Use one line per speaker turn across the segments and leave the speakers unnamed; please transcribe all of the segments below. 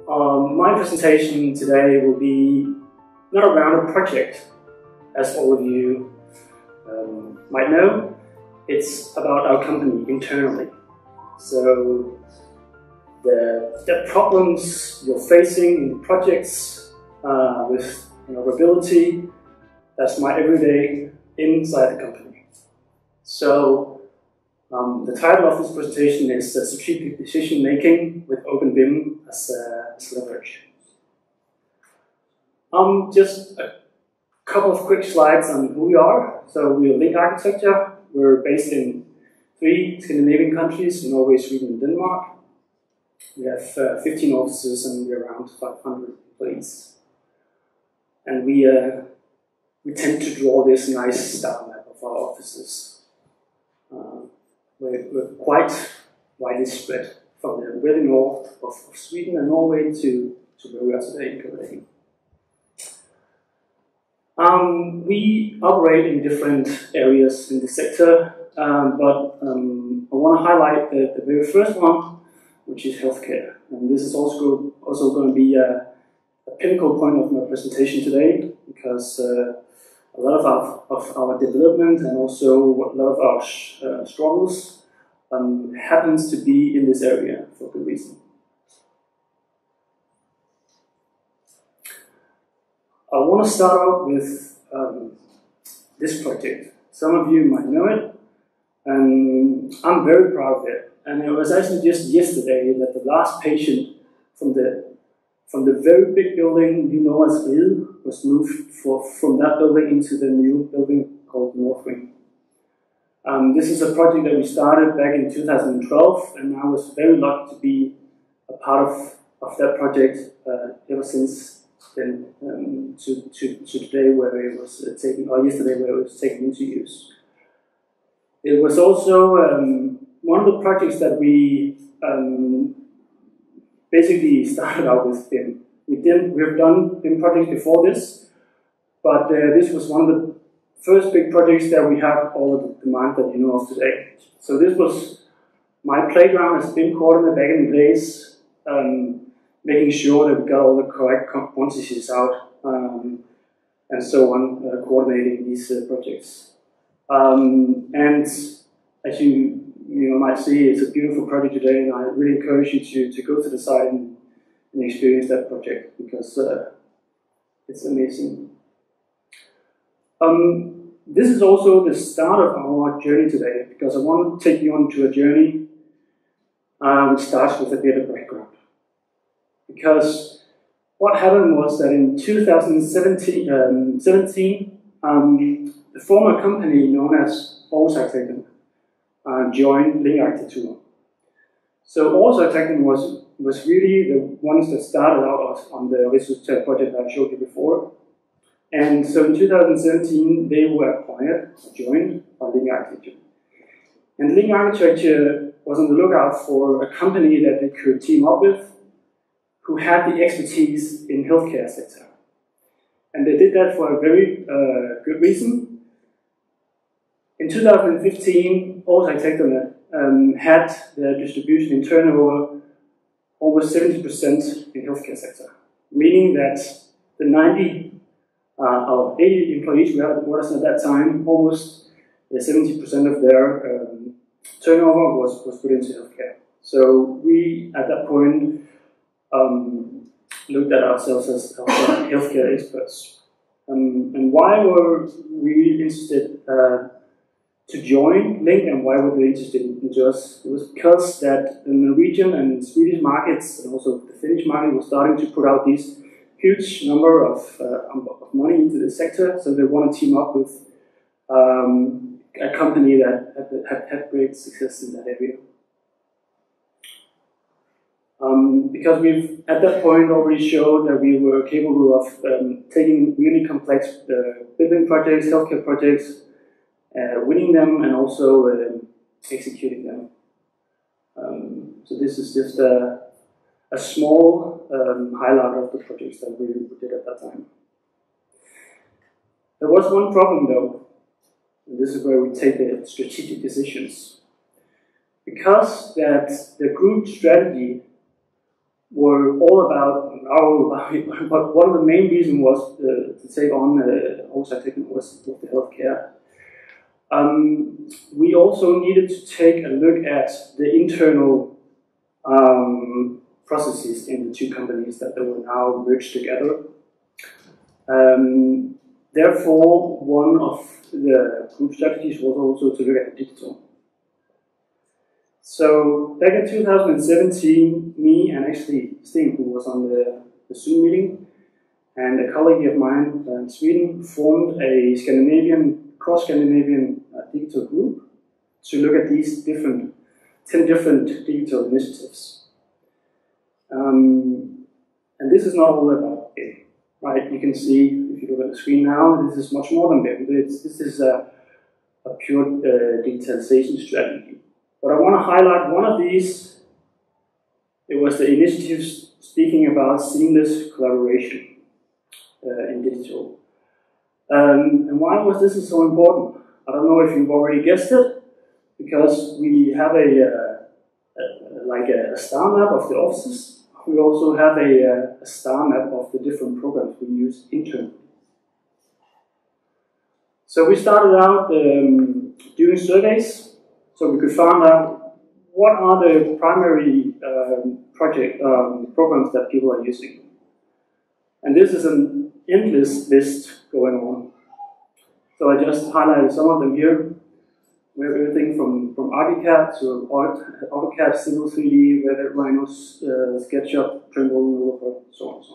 My presentation today will be not around a project, as all of you might know. It's about our company internally. So the problems you're facing in the projects with mobility, that's my everyday inside the company. So the title of this presentation is Strategic Decision Making with OPENBIM as leverage. Just a couple of quick slides on who we are. So we are Link Architecture. We're based in 3 Scandinavian countries: Norway, Sweden, and Denmark. We have 15 offices and we're around 500 employees. And we tend to draw this nice STARMAP of our offices. We're quite widely spread from the very north of Sweden and Norway to where we are today in Copenhagen. We operate in different areas in the sector, but I want to highlight the very first one, which is healthcare. And this is also going to be a pinnacle point of my presentation today, because a lot of our development and also a lot of our struggles happens to be in this area for good reason. I want to start out with this project. Some of you might know it, and I'm very proud of it. And it was actually just yesterday that the last patient from the very big building you know as Ried was moved from that building into the new building called Nordic. This is a project that we started back in 2012, and I was very lucky to be a part of that project ever since then to today, where it was taken, or yesterday, where it was taken into use. It was also one of the projects that we basically started out with BIM. We've done BIM projects before this, but this was one of the first big projects that we had all of the demand that you know of today. So this was my playground as BIM coordinator back in the days, making sure that we got all the correct quantities out, and so on, coordinating these projects. And as you might see, it's a beautiful project today, and I really encourage you to go to the site and experience that project, because it's amazing. This is also the start of our journey today, because I want to take you on to a journey which starts with a bit of background. Because what happened was that in 2017, the former company known as Årsagsarkitekten joined Link Arkitektur. So Årsagsarkitekten was really the ones that started out on the research project I showed you before. And so in 2017, they were acquired, or joined, by Link Arkitektur. And Link Arkitektur was on the lookout for a company that they could team up with, who had the expertise in healthcare sector. And they did that for a very good reason. In 2015, Årsagsarkitekten had their distribution in turnover almost 70% in healthcare sector, meaning that the 90 or 80 employees we had at Watson at that time, almost 70% of their turnover was put into healthcare. So we, at that point, looked at ourselves as healthcare experts. And why were we interested to join Link, and why were they interested in us? It was because that the Norwegian and Swedish markets, and also the Finnish market, was starting to put out these huge number of money into the sector, so they want to team up with a company that had great success in that area. Because we've at that point already showed that we were capable of taking really complex building projects, healthcare projects, winning them, and also executing them. So this is just a small highlight of the projects that we did at that time. There was one problem though, and this is where we take the strategic decisions. Because that the group strategy were all about, but one of the main reasons was to take on OSAC was with the healthcare. We also needed to take a look at the internal processes in the two companies that they were now merged together. Therefore, one of the group strategies was also to look at the digital. So back in 2017, me and actually Sten, who was on the Zoom meeting, and a colleague of mine in Sweden formed a cross-Scandinavian digital group to look at these 10 different digital initiatives. And this is not all about BIM, right? You can see, if you look at the screen now, this is much more than BIM. This is a pure digitalization strategy. But I want to highlight one of these. It was the initiatives speaking about seamless collaboration in digital. And why was this so important? I don't know if you've already guessed it, because we have like a star map of the offices. We also have a star map of the different programs we use internally. So we started out doing surveys, so we could find out what are the primary programs that people are using. And this is an endless list going on. So I just highlighted some of them here. We have everything from ArchiCAD to AutoCAD, Civil 3D, Revit, Rhino, SketchUp, Trimble, so on and so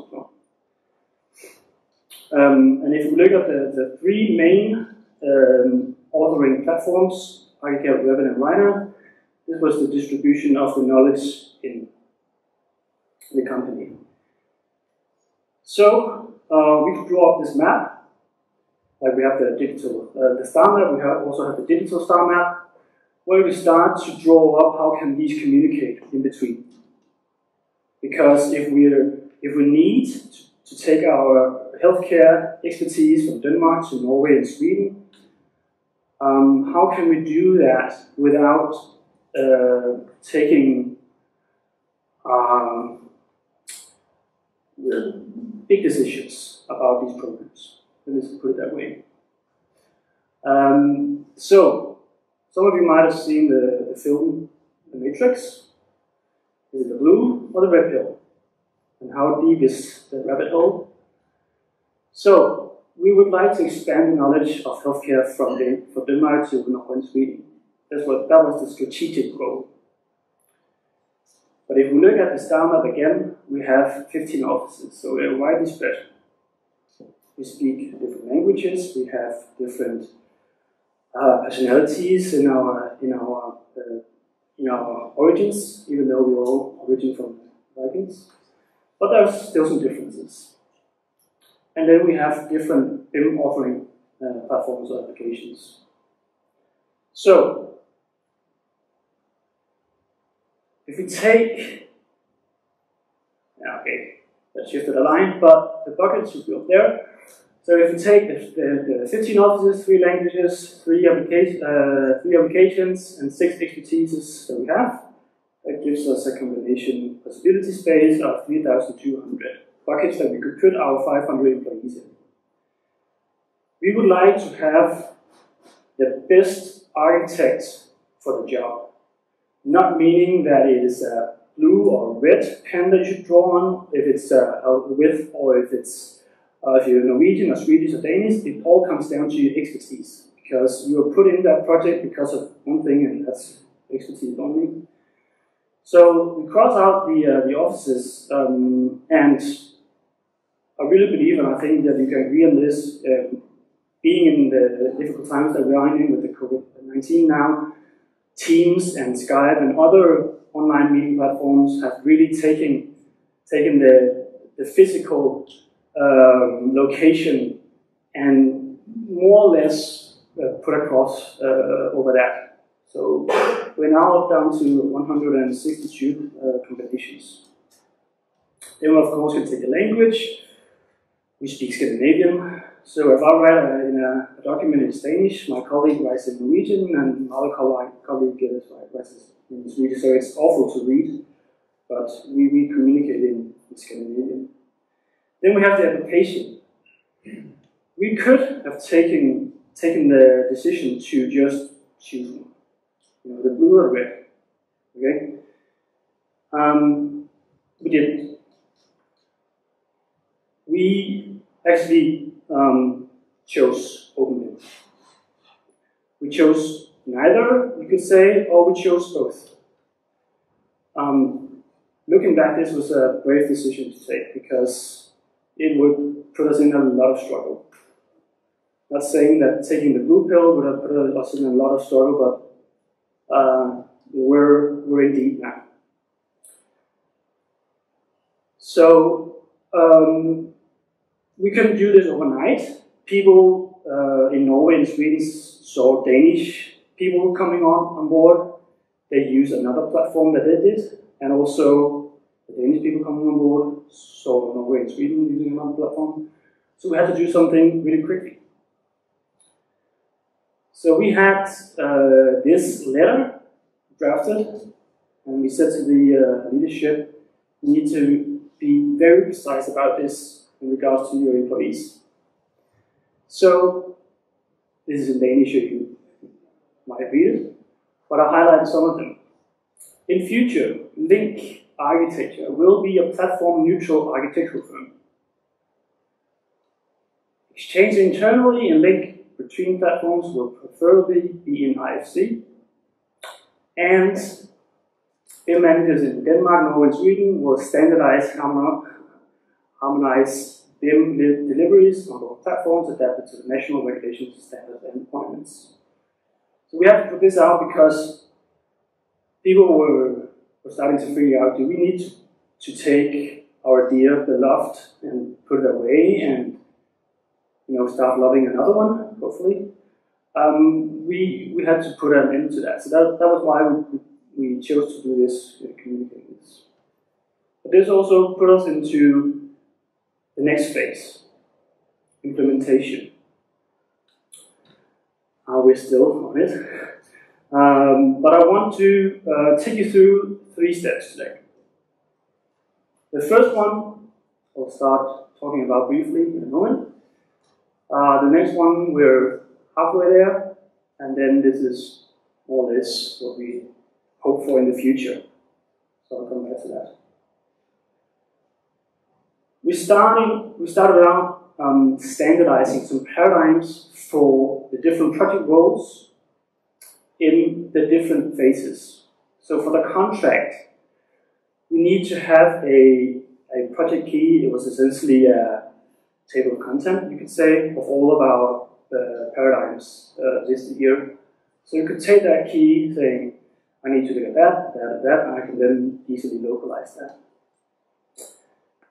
on. And if we look at the three main authoring platforms, ArchiCAD, Revit, and Rhino, this was the distribution of the knowledge in the company. So we could draw up this map. Like we have the digital, the star map, we also have the digital star map, where we start to draw up how can these communicate in between. Because if we need to take our healthcare expertise from Denmark to Norway and Sweden, how can we do that without taking big decisions about these programs? Let's put it that way. So, some of you might have seen the film The Matrix. Is it the blue or the red pill? And how deep is the rabbit hole? So, we would like to expand the knowledge of healthcare from Denmark to Norway and Sweden. That was the strategic goal. But if we look at the star map again, we have 15 offices, so we're widely spread. We speak different languages. We have different personalities in our origins, even though we all origin from Vikings. But there's still some differences. And then we have different BIM authoring platforms or applications. So, if we take, okay, that shifted a line, but the bucket should be up there. So if we take the 15 offices, 3 languages, 3 applications, and 6 expertises that we have, that gives us a combination possibility space of 3,200 buckets that we could put our 500 employees in. We would like to have the best architect for the job. Not meaning that it is a blue or red pen that you should draw on, if it's a width or if you're Norwegian or Swedish or Danish, it all comes down to your expertise. Because you are put in that project because of one thing, and that's expertise only. So we cross out the offices, and I really believe, and I think that you can agree on this, being in the difficult times that we are in with the COVID-19 now, Teams and Skype and other online meeting platforms have really taken the physical location and more or less put across over that. So we're now down to 162 combinations. Then we of course can take the language. We speak Scandinavian. So if I write in a document in Danish, my colleague writes in Norwegian, and my other colleague writes in Swedish. So it's awful to read but we communicate in Scandinavian. Then we have the application. We could have taken the decision to just choose one, the blue or red. Okay, we didn't. We actually chose OPENBIM. We chose neither, you could say, or we chose both. Looking back, this was a brave decision to take because it would put us in a lot of struggle. Not saying that taking the blue pill would have put us in a lot of struggle, but we're in deep now. So we couldn't do this overnight. People in Norway and Sweden saw Danish people coming on board. They used another platform that they did, and also the Danish people coming on board saw Norway and Sweden using another platform. So we had to do something really quickly. So we had this letter drafted, and we said to the leadership, you need to be very precise about this in regards to your employees. So this is in Danish, you might read it, but I'll highlight some of them. In future, Link Architecture will be a platform-neutral architectural firm. Exchange internally and link between platforms will preferably be in IFC. And BIM managers in Denmark, Norway, and Sweden will standardize, harmonize BIM deliveries on both platforms adapted to the national regulations, standards, and requirements. So we have to put this out because people were starting to figure out, do we need to take our dear beloved and put it away and start loving another one, hopefully. We had to put an end to that. So that was why we chose to do this, communicate this. But this also put us into the next phase, implementation. We're still on it. But I want to take you through 3 steps today. The first one I'll start talking about briefly in a moment. The next one, we're halfway there, and then this is more or less what we hope for in the future. So I'll come back to that. We started out standardizing some paradigms for the different project roles in the different phases. So for the contract, we need to have a project key. It was essentially a table of content, you could say, of all of our paradigms listed here. So you could take that key, saying, I need to look at that, and I can then easily localize that.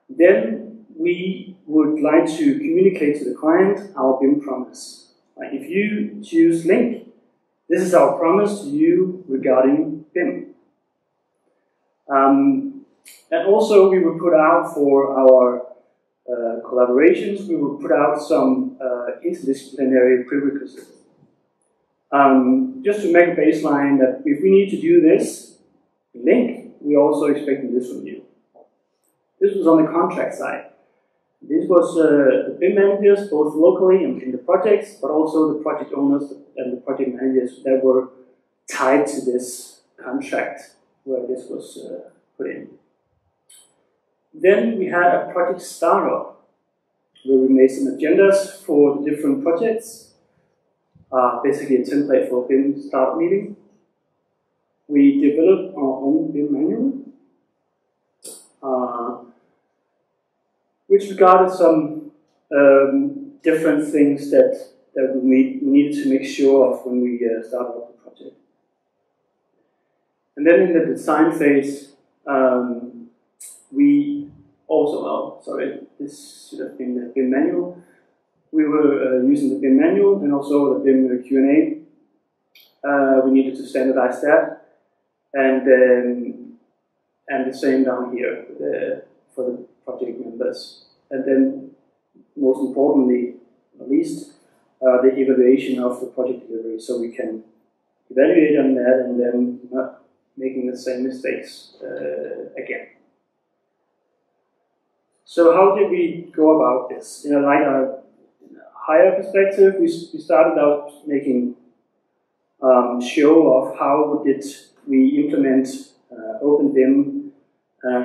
Then we would like to communicate to the client our BIM promise. Like if you choose Link, this is our promise to you regarding BIM. And also we would put out for our collaborations, we will put out some interdisciplinary prerequisites. Just to make a baseline that if we need to do this Link, we're also expecting this from you. This was on the contract side. This was the BIM managers, both locally and in the projects, but also the project owners and the project managers that were tied to this contract where this was put in. Then we had a project startup, where we made some agendas for the different projects, basically a template for a BIM start meeting. We developed our own BIM manual, which regarded some different things that we needed to make sure of when we started up the project. And then in the design phase, we also, this should have been the BIM manual. We were using the BIM manual and also the BIM Q&A. We needed to standardize that, and the same down here for the project members. And then, most importantly, at least, the evaluation of the project delivery, so we can evaluate on that and then making the same mistakes again. So how did we go about this? In a higher perspective, we started out making show of how did we implement OPENBIM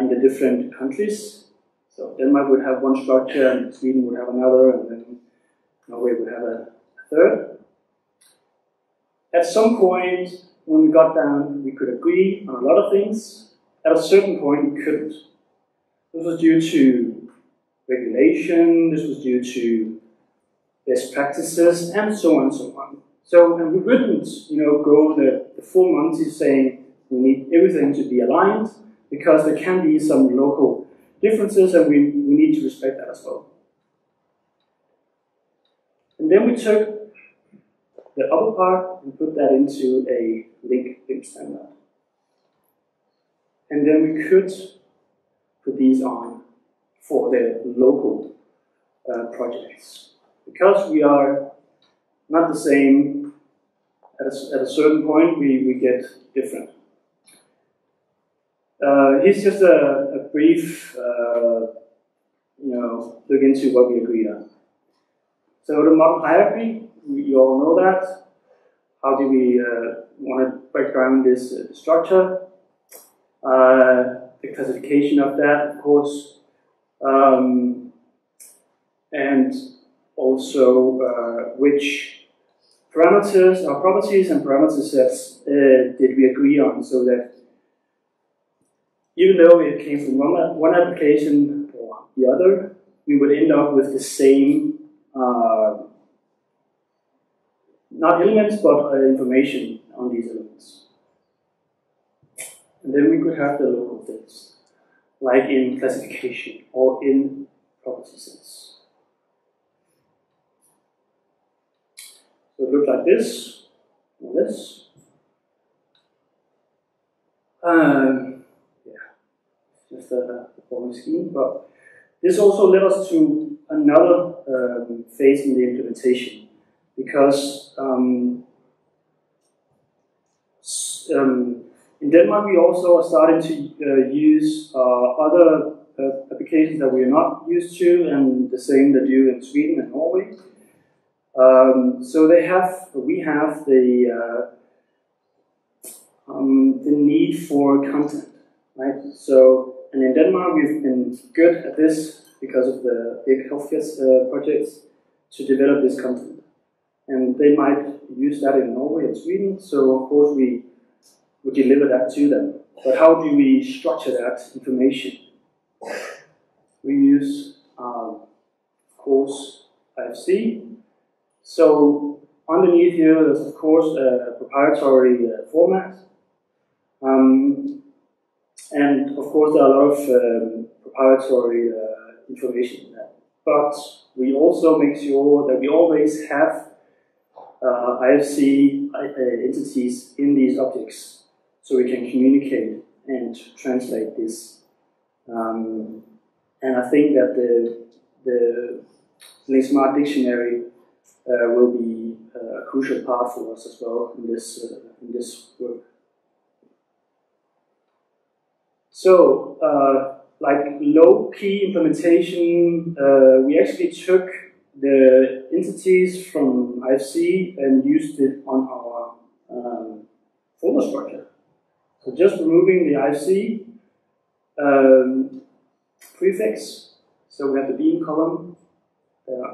in the different countries. So Denmark would have one structure, and Sweden would have another, and then Norway would have a third. At some point, when we got down, we could agree on a lot of things. At a certain point, we couldn't. This was due to regulation, this was due to best practices, and so on and so on. So, and we wouldn't, go the full Monty saying we need everything to be aligned, because there can be some local differences, and we need to respect that as well. And then we took the upper part and put that into a link BIM standard. And then we could put these on for the local projects. Because we are not the same, at a certain point we get different. Here's just a brief look into what we agreed on. So the model hierarchy, you all know that. How do we want to break down this structure? The classification of that, of course, and also which parameters, or properties and parameter sets did we agree on, so that even though it came from one application or the other, we would end up with the same not elements, but information on these elements. And then we could have the local things, like in classification or in property sets. So it looked like this, or this. Just a boring scheme, but this also led us to another phase in the implementation, because in Denmark we also are starting to use other applications that we are not used to, and the same they do in Sweden and Norway. So we have the need for content, right? So, and in Denmark we've been good at this because of the big healthcare projects to develop this content. And they might use that in Norway and Sweden, so of course we deliver that to them. But how do we structure that information? We use, of course, IFC. So underneath here, there's of course a proprietary format. And of course there are a lot of proprietary information in that. But we also make sure that we always have IFC entities in these objects, so we can communicate and translate this. And I think that the buildingSMART dictionary will be a crucial part for us as well in this work. So, like low-key implementation, we actually took the entities from IFC and used it on our folder structure. So just removing the IFC prefix. So we have the beam column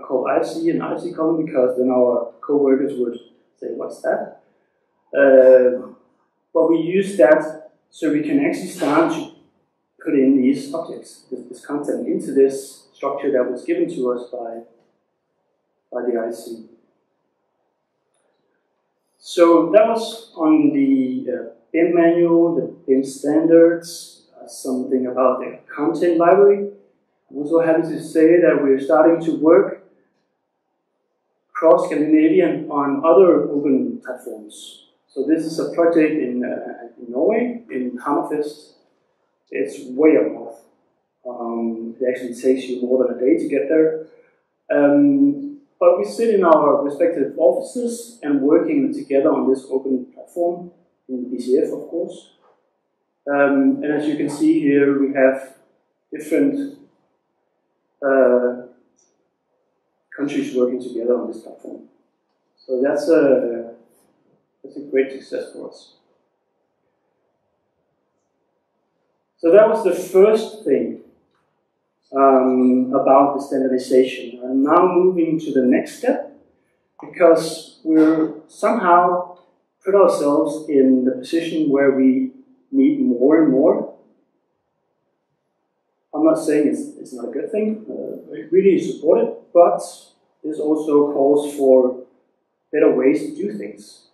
called IFC and IFC column, because then our co-workers would say, what's that? But we use that so we can actually start to put in these objects, this content, into this structure that was given to us by the IC. So that was on the BIM manual, the BIM standards, something about the content library. I'm also happy to say that we're starting to work cross-Scandinavian on other open platforms. So this is a project in Norway, in Hammerfest. It's way up north. It actually takes you more than a day to get there. But we sit in our respective offices and working together on this open platform, in BCF of course. And as you can see here, we have different countries working together on this platform. So that's a great success for us. So that was the first thing about the standardization. I'm now moving to the next step, because we're somehow put ourselves in the position where we need more and more. I'm not saying it's not a good thing, we really support it, but this also calls for better ways to do things.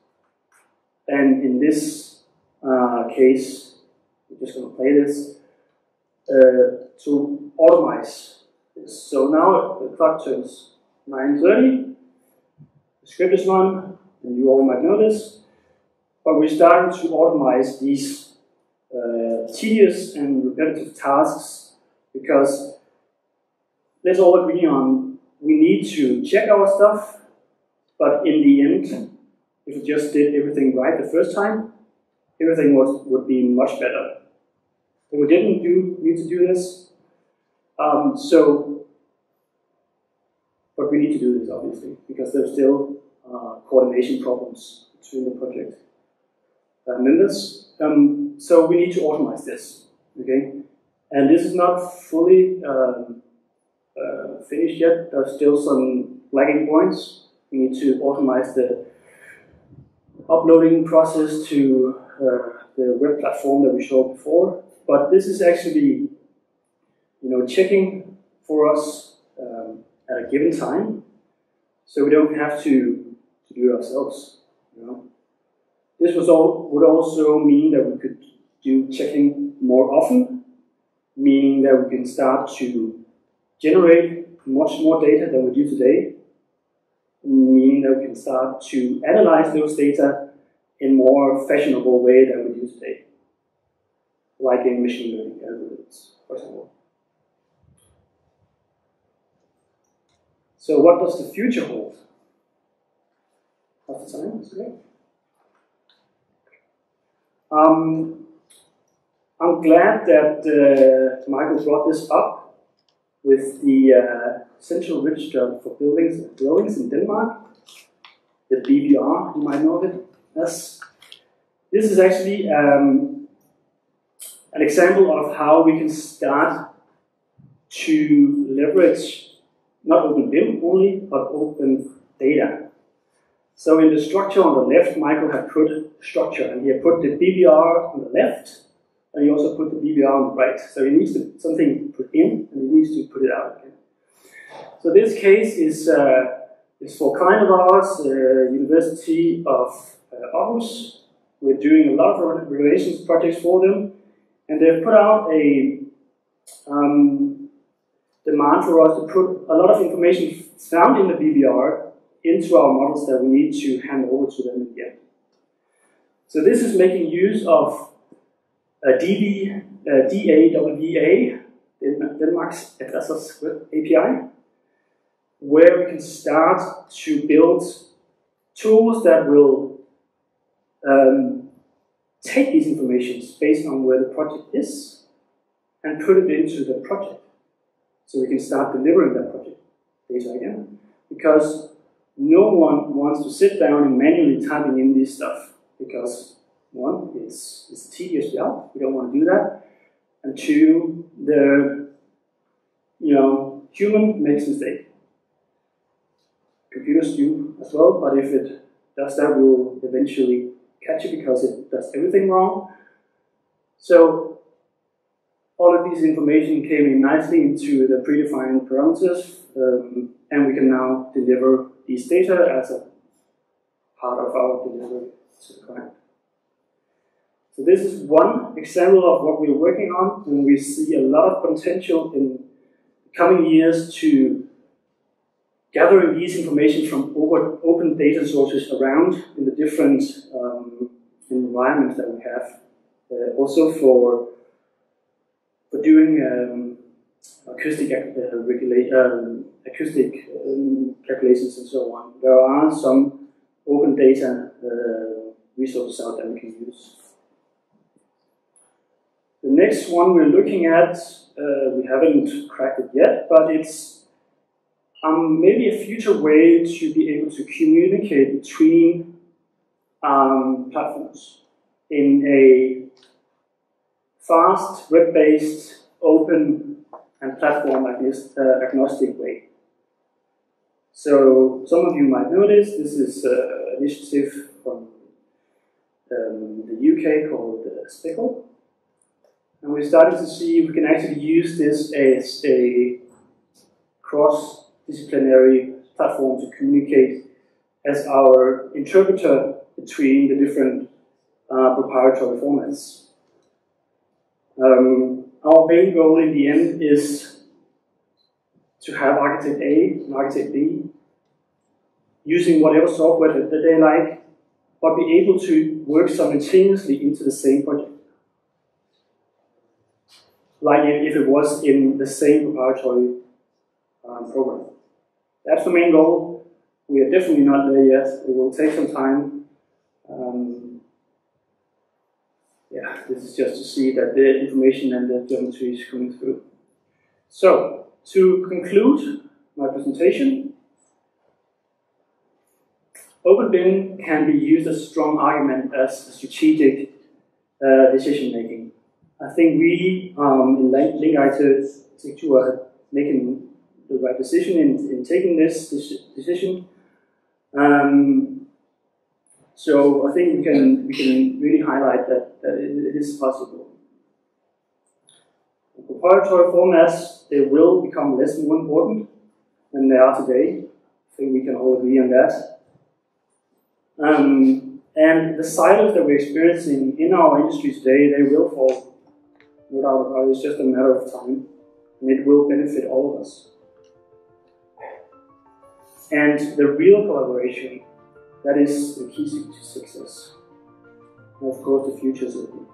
And in this case, we're just going to play this, to automate this. So now the clock turns 9:30, the script is run, and you all might know this, but we're starting to automate these tedious and repetitive tasks, because let's all agree on we need to check our stuff, but in the end, if we just did everything right the first time, everything would be much better. But we didn't need to do this, but we need to do this obviously, because there's still coordination problems between the project members. So we need to automate this, okay? And this is not fully finished yet. There's still some lagging points. We need to automate the uploading process to the web platform that we showed before. But this is actually, checking for us at a given time, so we don't have to do it ourselves. This would also mean that we could do checking more often, meaning that we can start to generate much more data than we do today, meaning that we can start to analyze those data in a more fashionable way than we do today, like in machine learning algorithms, for example. So what does the future hold? How's the time? Is it great? I'm glad that Michael brought this up with the Central Register for Buildings in Denmark, the BBR, you might know of it. Yes. This is actually an example of how we can start to leverage not OPENBIM only, but open data. So in the structure on the left, Michael had put structure, and he had put the BBR on the left, and he also put the BBR on the right. So he needs something put in, and he needs to put it out again. So this case is for a client of ours, University of Aarhus. We're doing a lot of relations projects for them, and they've put out a demand for us to put a lot of information found in the BBR into our models that we need to hand over to them again. So this is making use of DAWA, Denmark's Adressers Web API, where we can start to build tools that will take these informations based on where the project is and put it into the project. So we can start delivering that project data again. Because no one wants to sit down and manually typing in this stuff. Because one, it's a tedious job. We don't want to do that. And two, the human makes mistakes. Computers do as well, but if it does that, we'll eventually catch it because it does everything wrong. So all of this information came in nicely into the predefined parameters, and we can now deliver these data as a part of our delivery to the client. So this is one example of what we're working on, and we see a lot of potential in the coming years to gathering these information from open data sources around in the different environments that we have. Also for doing acoustic calculations and so on. There are some open data resources out there we can use. The next one we're looking at, we haven't cracked it yet, but it's maybe a future way to be able to communicate between platforms in a fast, web-based, open, and platform-agnostic way. So some of you might know this. This is an initiative from the UK called Speckle. And we're starting to see if we can actually use this as a cross-disciplinary platform to communicate as our interpreter between the different proprietary formats. Our main goal in the end is to have architect A and architect B using whatever software that they like, but be able to work simultaneously into the same project. Like if it was in the same proprietary program. That's the main goal. We are definitely not there yet. It will take some time. Yeah, this is just to see that the information and the geometry is coming through. So, to conclude my presentation, OPENBIM can be used as a strong argument as strategic decision making. I think we in link architecture are making the right decision in taking this decision. So I think we can really highlight that it is possible. The proprietary formats, they will become less and more important than they are today. I think we can all agree on that. And the silos that we're experiencing in our industry today, they will fall. No doubt about it. It's just a matter of time, and it will benefit all of us. And the real collaboration, that is the key to success. And of course, the future is open.